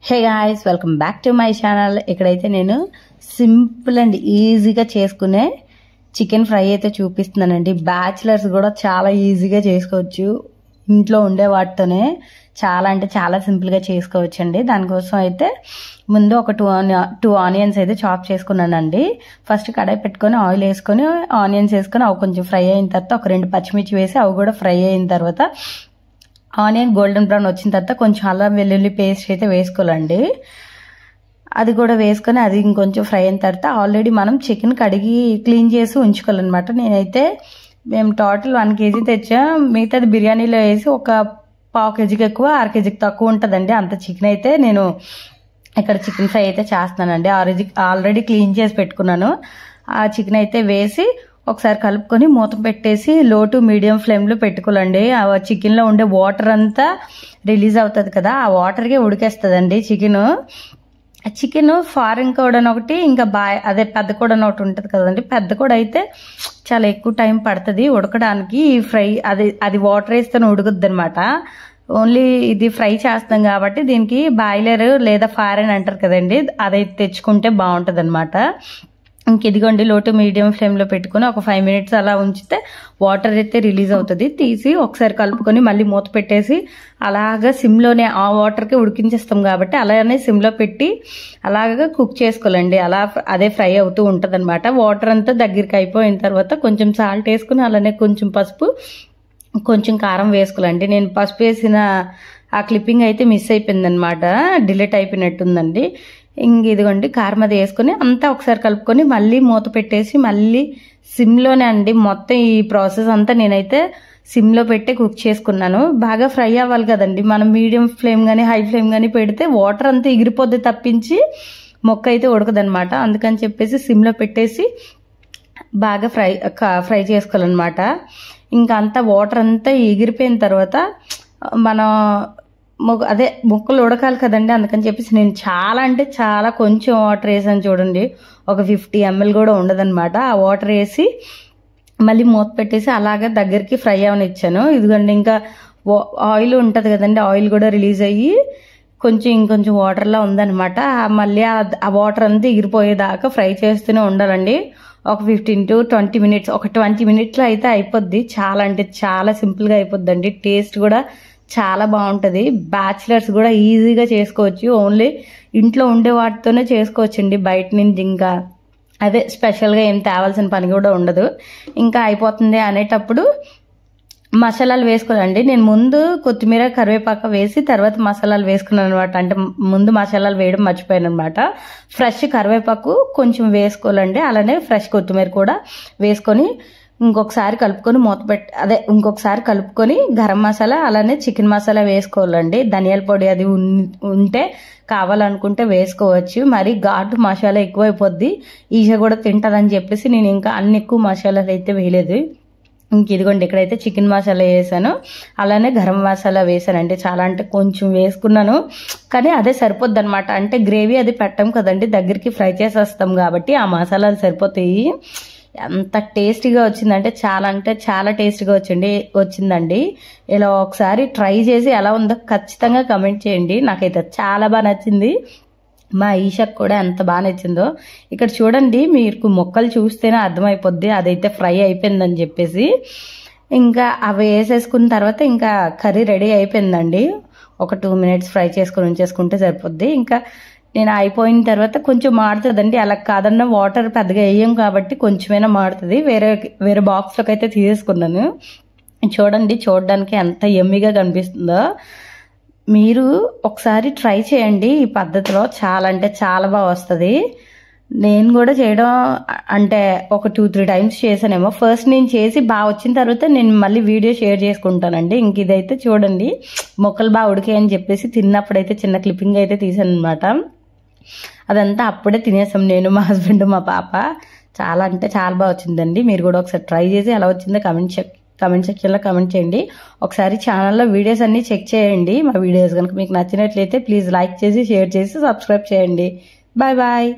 Hey guys, welcome back to my channel. ఇక్కడైతే నేను simple and ఈజీగా చేసుకునే చికెన్ ఫ్రై అయితే చూపిస్తున్నానండి. బ్యాచిలర్స్ కూడా చాలా ఈజీగా చేసుకోవచ్చు. ఇంట్లో ఉండే వాటితోనే చాలా అంటే చాలా సింపుల్గా చేసుకోవచ్చు అండి. దానికోసం అయితే ముందు ఒక టూ ఆనియన్స్ అయితే చాప్ చేసుకున్నానండి. ఫస్ట్ కడాయి పెట్టుకొని ఆయిల్ వేసుకొని ఆనియన్స్ వేసుకొని అవి కొంచెం ఫ్రై అయిన తర్వాత ఒక 2 పచ్చిమిర్చి వేసి అవి కూడా ఫ్రై అయిన తర్వాత ఆనియన్ గోల్డెన్ బ్రౌన్ వచ్చిన తర్వాత కొంచెం అల్లం వెల్లుల్లి పేస్ట్ అయితే వేసుకోవాలండి. అది కూడా వేసుకొని అది ఇంకొంచెం ఫ్రై అయిన తర్వాత ఆల్రెడీ మనం చికెన్ కడిగి క్లీన్ చేసి ఉంచుకోవాలన్నమాట. నేనైతే మేము టోటల్ 1 కేజీ తెచ్చా. మిగతాది బిర్యానీలో వేసి ఒక 1/2 కేజీకి ఎక్కువ 1/2 కేజీకి తక్కువ ఉంటుందండి. అంత చికెన్ అయితే నేను ఇక్కడ చికెన్ ఫ్రై అయితే చేస్తున్నానండి. ఆల్రెడీ క్లీన్ చేసి పెట్టుకున్నాను. ఆ చికెన్ అయితే వేసి ఒకసారి కలుపుకొని మూత పెట్టేసి లో టు మీడియం ఫ్లేమ్లో పెట్టుకోవాలండి. ఆ చికెన్లో ఉండే వాటర్ అంతా రిలీజ్ అవుతుంది కదా, ఆ వాటర్కే ఉడికేస్తుందండి చికెన్. ఫారిన్ కోడ్ అని ఒకటి, ఇంకా అదే పెద్ద కోడ్ అని ఒకటి ఉంటుంది కదండి. పెద్ద కోడ్ అయితే చాలా ఎక్కువ టైం పడుతుంది ఉడకడానికి. ఫ్రై అది వాటర్ వేస్తేనే ఉడుకుద్ది అనమాట. ఓన్లీ ఇది ఫ్రై చేస్తాం కాబట్టి దీనికి బాయిలర్ లేదా ఫారిన్ అంటారు కదండి, అదైతే తెచ్చుకుంటే బాగుంటుంది అనమాట. ఇంక ఇదిగోండి లో టు మీడియం ఫ్లేమ్లో పెట్టుకుని ఒక 5 మినిట్స్ అలా ఉంచితే వాటర్ అయితే రిలీజ్ అవుతుంది. తీసి ఒకసారి కలుపుకొని మళ్ళీ మూత పెట్టేసి అలాగా సిమ్లోనే ఆ వాటర్కి ఉడికించేస్తాం కాబట్టి అలానే సిమ్లో పెట్టి అలాగా కుక్ చేసుకోవాలండి. అదే ఫ్రై అవుతూ ఉంటుంది అనమాట. వాటర్ అంతా దగ్గరికి అయిపోయిన తర్వాత కొంచెం సాల్ట్ వేసుకుని అలానే కొంచెం పసుపు కొంచెం కారం వేసుకోవాలండి. నేను పసుపు వేసిన ఆ క్లిప్పింగ్ అయితే మిస్ అయిపోయిందనమాట, డిలీట్ అయిపోయినట్టుందండి. ఇంక ఇదిగోండి కారం అది వేసుకొని అంతా ఒకసారి కలుపుకొని మళ్ళీ మూత పెట్టేసి మళ్ళీ సిమ్లోనే అండి మొత్తం ఈ ప్రాసెస్ అంతా నేనైతే సిమ్లో పెట్టి కుక్ చేసుకున్నాను. బాగా ఫ్రై అవ్వాలి కదండి. మనం మీడియం ఫ్లేమ్ కానీ హై ఫ్లేమ్ కానీ పెడితే వాటర్ అంతా ఎగిరిపోద్ది తప్పించి మొక్క అయితే ఉడకదనమాట. అందుకని చెప్పేసి సిమ్లో పెట్టేసి బాగా ఫ్రై చేసుకోవాలన్నమాట. ఇంకా అంతా వాటర్ అంతా ఎగిరిపోయిన తర్వాత మనం ముక్కలు ఉడకాలి కదండి. అందుకని చెప్పేసి నేను చాలా అంటే చాలా కొంచెం వాటర్ వేసాను చూడండి. ఒక 50 ml కూడా ఉండదన్నమాట. ఆ వాటర్ వేసి మళ్ళీ మూత పెట్టేసి అలాగే దగ్గరికి ఫ్రై అవనిచ్చాను. ఇదిగోండి ఇంకా ఆయిల్ ఉంటుంది కదండి, ఆయిల్ కూడా రిలీజ్ అయ్యి ఇంకొంచెం వాటర్లా ఉందన్నమాట. మళ్ళీ ఆ వాటర్ అంతా ఎగిరిపోయేదాకా ఫ్రై చేస్తూనే ఉండాలండి. ఒక 15 to 20 మినిట్స్, ఒక 20 మినిట్స్లో అయితే అయిపోద్ది. చాలా అంటే చాలా సింపుల్గా అయిపోద్దండి. టేస్ట్ కూడా చాలా బాగుంటుంది. బ్యాచిలర్స్ కూడా ఈజీగా చేసుకోవచ్చు. ఓన్లీ ఇంట్లో ఉండే వాటితోనే చేసుకోవచ్చండి. బయట నుంచి ఇంకా అదే స్పెషల్గా ఏం తేవాల్సిన పని కూడా ఉండదు. ఇంకా అయిపోతుంది అనేటప్పుడు మసాలాలు వేసుకోవాలండి. నేను ముందు కొత్తిమీర కరివేపాకు వేసి తర్వాత మసాలాలు వేసుకున్నాను అనమాట. అంటే ముందు మసాలాలు వేయడం మర్చిపోయాను అనమాట. ఫ్రెష్ కరివేపాకు కొంచెం వేసుకోవాలండి. అలానే ఫ్రెష్ కొత్తిమీర కూడా వేసుకొని ఇంకొకసారి కలుపుకొని ఇంకొకసారి కలుపుకొని గరం మసాలా అలానే చికెన్ మసాలా వేసుకోవాలండి. ధనియాల పొడి అది ఉంటే కావాలనుకుంటే వేసుకోవచ్చు. మరి ఘాటు మసాలా ఎక్కువైపోద్ది, ఈజ కూడా తింటుందని చెప్పేసి నేను ఇంకా అన్ని ఎక్కువ మసాలాలు అయితే వేయలేదు. ఇంక ఇదిగోండి ఇక్కడైతే చికెన్ మసాలా వేసాను, అలానే గరం మసాలా వేసానండి. చాలా అంటే కొంచెం వేసుకున్నాను కానీ అదే సరిపోద్ది అనమాట. అంటే గ్రేవీ అది పెట్టాం కదండి, దగ్గరికి ఫ్రై చేసేస్తాం కాబట్టి ఆ మసాలాలు సరిపోతాయి. ఎంత టేస్టీగా వచ్చిందంటే చాలా టేస్టీగా వచ్చిందండి. ఇలా ఒకసారి ట్రై చేసి ఎలా ఉందో ఖచ్చితంగా కమెంట్ చేయండి. నాకైతే చాలా బాగా నచ్చింది. మా ఈషకు కూడా ఎంత బాగా నచ్చిందో. ఇక్కడ చూడండి, మీకు మొక్కలు చూస్తేనే అర్థమైపోద్ది అదైతే ఫ్రై అయిపోయిందని చెప్పేసి. ఇంకా అవి వేసేసుకున్న తర్వాత ఇంకా కర్రీ రెడీ అయిపోయిందండి. ఒక 2 మినిట్స్ ఫ్రై చేసుకొని ఉంచేసుకుంటే సరిపోద్ది. ఇంకా నేను అయిపోయిన తర్వాత కొంచెం మాడుతుందండి. అలా కాదన్నా వాటర్ పెద్దగా వేయం కాబట్టి కొంచెమైనా మాడుతుంది. వేరే బాక్స్లోకి అయితే తీసేసుకున్నాను. చూడండి, చూడడానికి ఎంత యమ్మీగా కనిపిస్తుందో. మీరు ఒకసారి ట్రై చేయండి ఈ పద్ధతిలో. చాలా అంటే చాలా బాగా వస్తుంది. నేను కూడా చేయడం అంటే ఒక 2-3 టైమ్స్ చేశానేమో. ఫస్ట్ నేను చేసి బాగా వచ్చిన తర్వాత నేను మళ్ళీ వీడియో షేర్ చేసుకుంటానండి. ఇంక ఇదైతే చూడండి, మొక్కలు బాగా ఉడికాయని చెప్పేసి తిన్నప్పుడైతే చిన్న క్లిప్పింగ్ అయితే తీసాను అనమాట. అదంతా అప్పుడే తినేసాం నేను, మా హస్బెండ్, మా పాప. చాలా అంటే చాలా బాగా వచ్చిందండి. మీరు కూడా ఒకసారి ట్రై చేసి ఎలా వచ్చిందో కమెంట్ సెక్షన్లో కమెంట్ చేయండి. ఒకసారి ఛానల్లో వీడియోస్ అన్నీ చెక్ చేయండి. మా వీడియోస్ కనుక మీకు నచ్చినట్లయితే ప్లీజ్ లైక్ చేసి షేర్ చేసి సబ్స్క్రైబ్ చేయండి. Bye bye.